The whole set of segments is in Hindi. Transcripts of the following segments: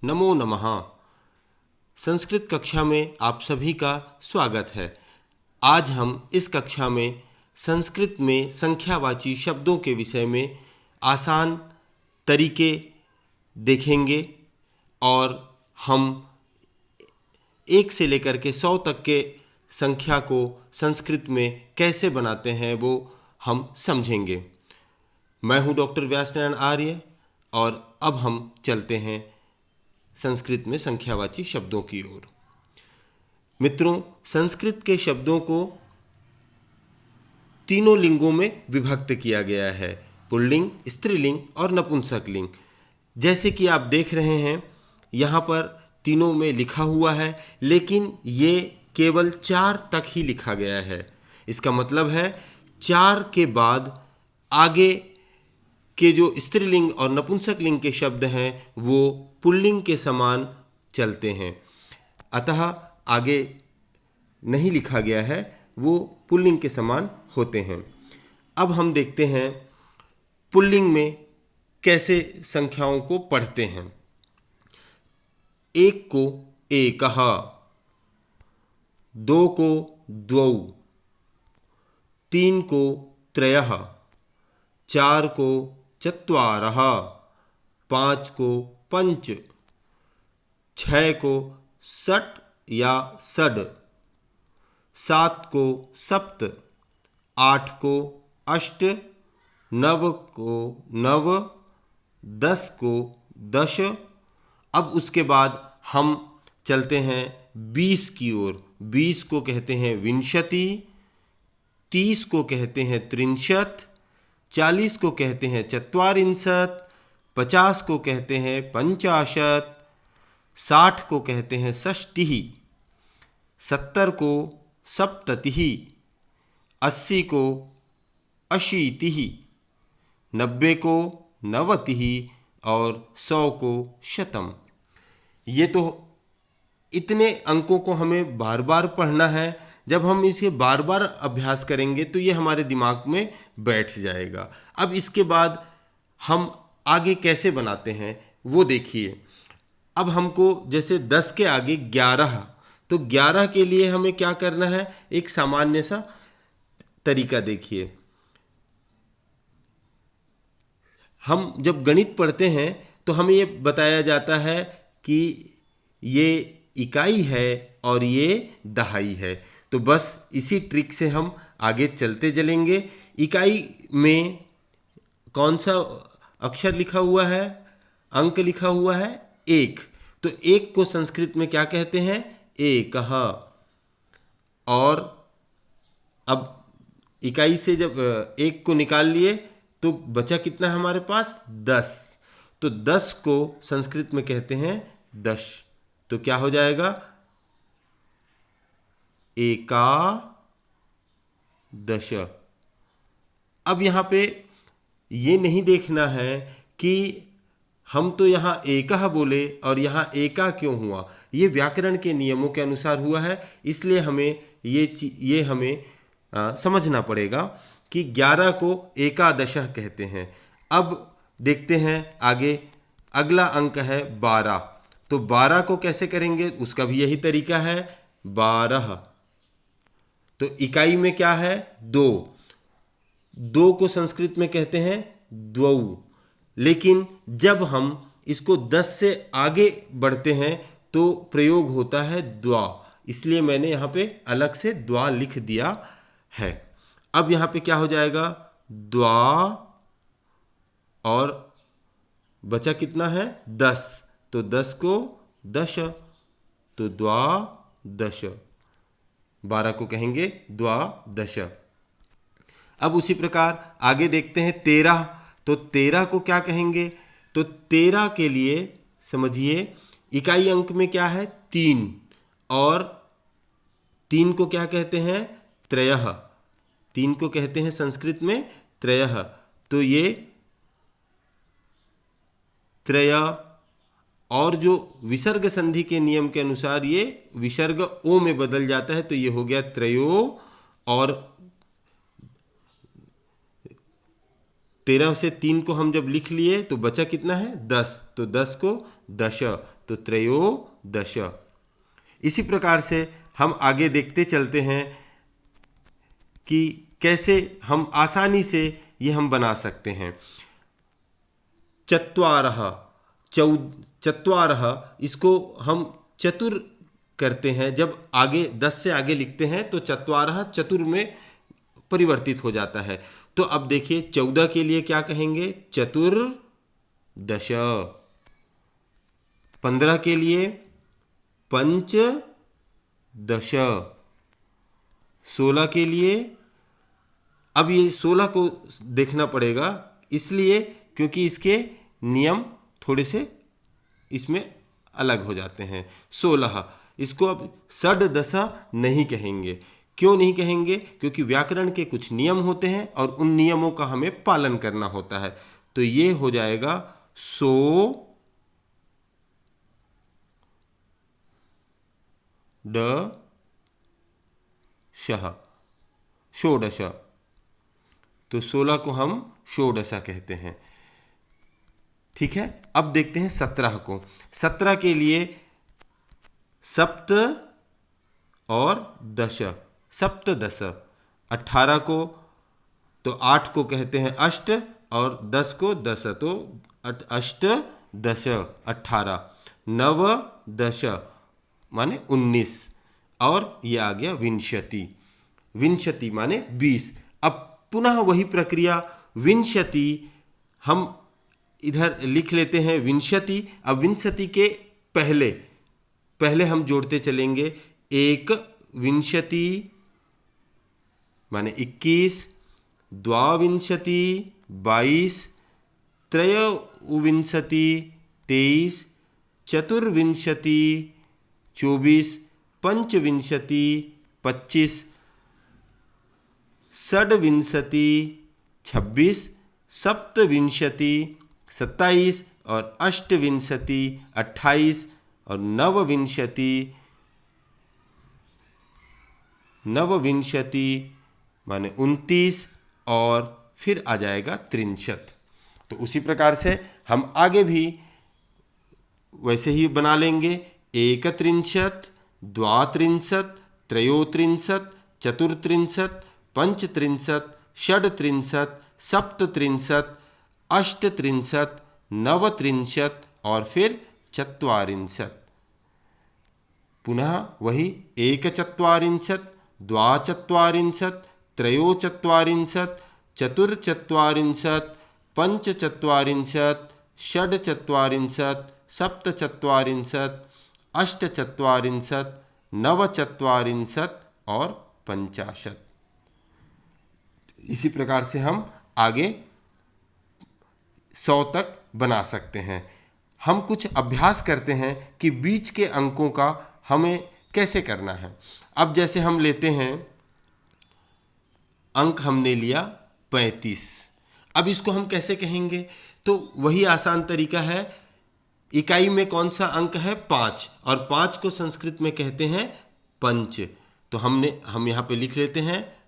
नमो नमः। संस्कृत कक्षा में आप सभी का स्वागत है। आज हम इस कक्षा में संस्कृत में संख्यावाची शब्दों के विषय में आसान तरीके देखेंगे और हम 1 से लेकर के 100 तक के संख्या को संस्कृत में कैसे बनाते हैं वो हम समझेंगे। मैं हूँ डॉक्टर व्यासनारायण आर्य और अब हम चलते हैं संस्कृत में संख्यावाची शब्दों की ओर। मित्रों, संस्कृत के शब्दों को तीनों लिंगों में विभक्त किया गया है, पुल्लिंग, स्त्रीलिंग और नपुंसकलिंग। जैसे कि आप देख रहे हैं यहाँ पर तीनों में लिखा हुआ है, लेकिन ये केवल 4 तक ही लिखा गया है। इसका मतलब है 4 के बाद आगे के जो स्त्रीलिंग और नपुंसकलिंग के शब्द हैं वो पुल्लिंग के समान चलते हैं, अतः आगे नहीं लिखा गया है, वो पुल्लिंग के समान होते हैं। अब हम देखते हैं पुल्लिंग में कैसे संख्याओं को पढ़ते हैं। 1 को एकः, 2 को द्वौ, 3 को त्रयः, 4 को चत्वारः, 5 को पंच, 6 को षट् या षड्, 7 को सप्त, 8 को अष्ट, 9 को नव, 10 को दश। अब उसके बाद हम चलते हैं 20 की ओर। 20 को कहते हैं विंशति, 30 को कहते हैं त्रिंशत्, 40 को कहते हैं चत्वारिंशत्, 50 को कहते हैं पंचाशत्, 60 को कहते हैं षष्टिः, 70 को सप्ततिः, 80 को अशीतिः, 90 को नवतिः और 100 को शतम्। ये तो इतने अंकों को हमें बार बार पढ़ना है। जब हम इसे बार बार अभ्यास करेंगे तो ये हमारे दिमाग में बैठ जाएगा। अब इसके बाद हम आगे कैसे बनाते हैं वो देखिए। अब हमको जैसे 10 के आगे 11, तो 11 के लिए हमें क्या करना है, एक सामान्य सा तरीका देखिए। हम जब गणित पढ़ते हैं तो हमें ये बताया जाता है कि ये इकाई है और ये दहाई है, तो बस इसी ट्रिक से हम आगे चलते चलेंगे। इकाई में कौन सा अक्षर लिखा हुआ है, अंक लिखा हुआ है 1, तो 1 को संस्कृत में क्या कहते हैं, एकः। और अब इकाई से जब 1 को निकाल लिए तो बचा कितना है हमारे पास, 10, तो 10 को संस्कृत में कहते हैं दश। तो क्या हो जाएगा, एकादश। अब यहाँ पे ये नहीं देखना है कि हम तो यहाँ एकः बोले और यहाँ एका क्यों हुआ। ये व्याकरण के नियमों के अनुसार हुआ है, इसलिए हमें ये हमें समझना पड़ेगा कि 11 को एकादशः कहते हैं। अब देखते हैं आगे, अगला अंक है 12, तो 12 को कैसे करेंगे, उसका भी यही तरीका है, 12। तो इकाई में क्या है, 2 को संस्कृत में कहते हैं द्वौ, लेकिन जब हम इसको 10 से आगे बढ़ते हैं तो प्रयोग होता है द्वा, इसलिए मैंने यहाँ पे अलग से द्वा लिख दिया है। अब यहाँ पे क्या हो जाएगा, द्वा और बचा कितना है 10, तो 10 को दश, तो द्वादश। 12 को कहेंगे द्वादश। अब उसी प्रकार आगे देखते हैं 13, तो 13 को क्या कहेंगे, तो 13 के लिए समझिए इकाई अंक में क्या है 3, और 3 को क्या कहते हैं त्रयः। 3 को कहते हैं संस्कृत में त्रयः, तो ये त्रय, और जो विसर्ग संधि के नियम के अनुसार ये विसर्ग ओ में बदल जाता है, तो ये हो गया त्रयो, और 13 से 3 को हम जब लिख लिए तो बचा कितना है 10, तो 10 को दश, तो त्रयोदश। इसी प्रकार से हम आगे देखते चलते हैं कि कैसे हम आसानी से ये हम बना सकते हैं। चत्वारः, चत्वारः, इसको हम चतुर करते हैं। जब आगे 10 से आगे लिखते हैं तो चत्वारः चतुर में परिवर्तित हो जाता है। तो अब देखिए 14 के लिए क्या कहेंगे, चतुर्दश। 15 के लिए पंचदश। 16 के लिए, अब ये 16 को देखना पड़ेगा, इसलिए क्योंकि इसके नियम थोड़े से इसमें अलग हो जाते हैं। 16, इसको अब षड्दश नहीं कहेंगे। क्यों नहीं कहेंगे? क्योंकि व्याकरण के कुछ नियम होते हैं और उन नियमों का हमें पालन करना होता है। तो ये हो जाएगा षोडश। तो 16 को हम षोडशा कहते हैं। ठीक है, अब देखते हैं 17 को। 17 के लिए सप्त और दश, सप्तदश। 18 को, तो 8 को कहते हैं अष्ट और 10 को दश, तो अष्ट दश 18। नव दश माने 19, और ये आ गया विंशति। विंशति माने 20। अब पुनः वही प्रक्रिया, विंशति हम इधर लिख लेते हैं विंशति। अब विंशति के पहले पहले हम जोड़ते चलेंगे। एक विंशति माने 21, द्वाविंशति 22, त्रयोविंशति 23, चतुर्विंशति 24, पंचविंशति 25, षड्विंशति 26, सप्तविंशति 27 और अष्टविंशति 28 और नवविंशति माने 29 और फिर आ जाएगा 63। तो उसी प्रकार से हम आगे भी वैसे ही बना लेंगे। 31, द्वात्रिंशत्, त्रयोत्रिंशत्, चतुर्त्रिंशत्, पंचत्रिंशत्, षड्त्रिंशत्, सप्तत्रिंशत्, अष्टत्रिंशत्, नवत्रिंशत् और फिर चत्वारिंशत्। पुनः वही एकचत्वारिंशत्, द्वाचत्वारिंशत्, त्रयोचत्वारिंशत्, चतुर्चत्वारिंशत्, पंचचत्वारिंशत्, षड्चत्वारिंशत्, सप्तचत्वारिंशत्, अष्टचत्वारिंशत्, नवचत्वारिंशत् और 50। इसी प्रकार से हम आगे 100 तक बना सकते हैं। हम कुछ अभ्यास करते हैं कि बीच के अंकों का हमें कैसे करना है। अब जैसे हम लेते हैं अंक, हमने लिया 35। अब इसको हम कैसे कहेंगे? तो वही आसान तरीका है। इकाई में कौन सा अंक है? 5, और 5 को संस्कृत में कहते हैं पंच। तो हम यहाँ पे लिख लेते हैं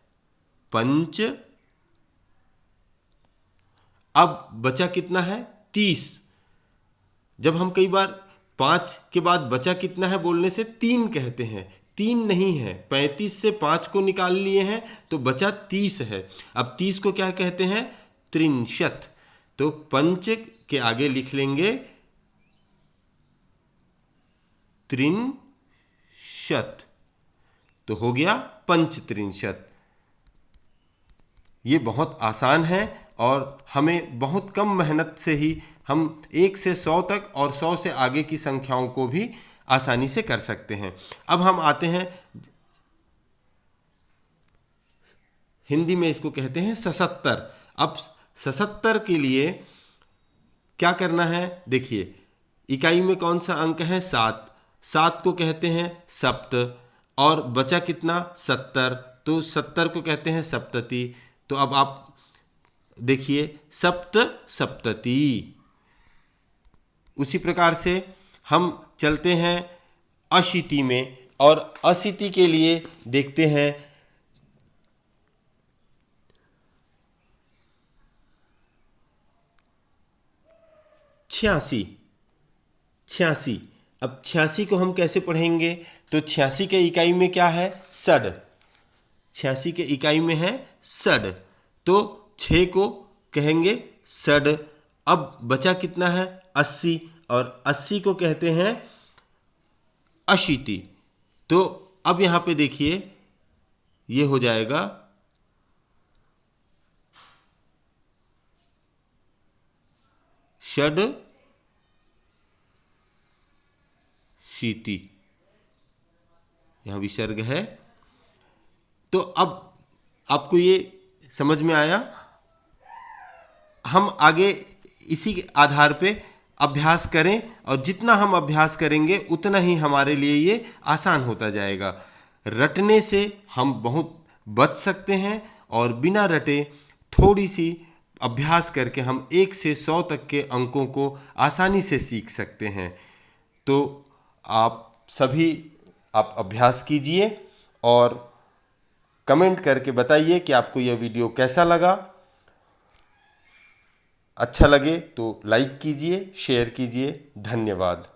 पंच। अब बचा कितना है? 30। जब हम कई बार 5 के बाद बचा कितना है बोलने से 3 कहते हैं, 3 नहीं है। 35 से 5 को निकाल लिए हैं तो बचा 30 है। अब 30 को क्या कहते हैं? त्रिंशत्। तो पंच के आगे लिख लेंगे त्रिंशत्, तो हो गया पंचत्रिंशत्। ये बहुत आसान है और हमें बहुत कम मेहनत से ही हम 1 से 100 तक और 100 से आगे की संख्याओं को भी आसानी से कर सकते हैं। अब हम आते हैं, हिंदी में इसको कहते हैं 77। अब 77 के लिए क्या करना है? देखिए, इकाई में कौन सा अंक है? 7। 7 को कहते हैं सप्त, और बचा कितना? 70। तो 70 को कहते हैं सप्तति। तो अब आप देखिए, सप्त सप्तति। उसी प्रकार से हम चलते हैं अशीति में, और अशीति के लिए देखते हैं 86। 86। अब 86 को हम कैसे पढ़ेंगे? तो 86 के इकाई में क्या है? सड। 86 के इकाई में है सड, तो 6 को कहेंगे सड। अब बचा कितना है? 80, और 80 को कहते हैं अशीति। तो अब यहाँ पे देखिए, ये हो जाएगा षड शीति, यहाँ विसर्ग है। तो अब आपको ये समझ में आया। हम आगे इसी के आधार पे अभ्यास करें, और जितना हम अभ्यास करेंगे उतना ही हमारे लिए ये आसान होता जाएगा। रटने से हम बहुत बच सकते हैं, और बिना रटे थोड़ी सी अभ्यास करके हम 1 से 100 तक के अंकों को आसानी से सीख सकते हैं। तो आप सभी अभ्यास कीजिए और कमेंट करके बताइए कि आपको यह वीडियो कैसा लगा। अच्छा लगे तो लाइक कीजिए, शेयर कीजिए। धन्यवाद।